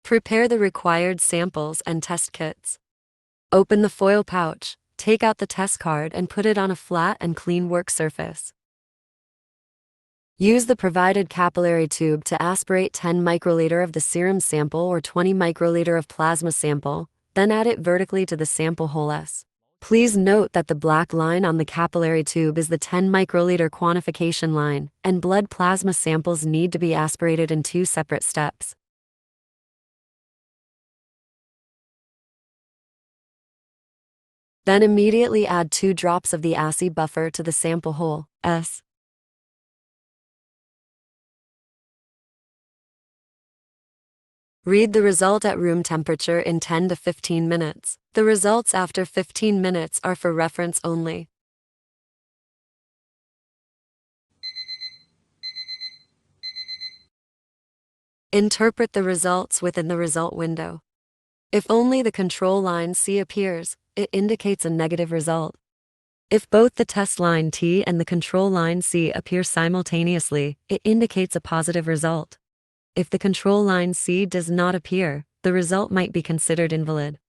Prepare the required samples and test kits. Open the foil pouch, take out the test card and put it on a flat and clean work surface. Use the provided capillary tube to aspirate 10 microliter of the serum sample or 20 microliter of plasma sample, then add it vertically to the sample hole S. Please note that the black line on the capillary tube is the 10 microliter quantification line, and blood plasma samples need to be aspirated in 2 separate steps. Then immediately add 2 drops of the assay buffer to the sample hole S. Read the result at room temperature in 10 to 15 minutes. The results after 15 minutes are for reference only. Interpret the results within the result window. If only the control line C appears, it indicates a negative result. If both the test line T and the control line C appear simultaneously, it indicates a positive result. If the control line C does not appear, the result might be considered invalid.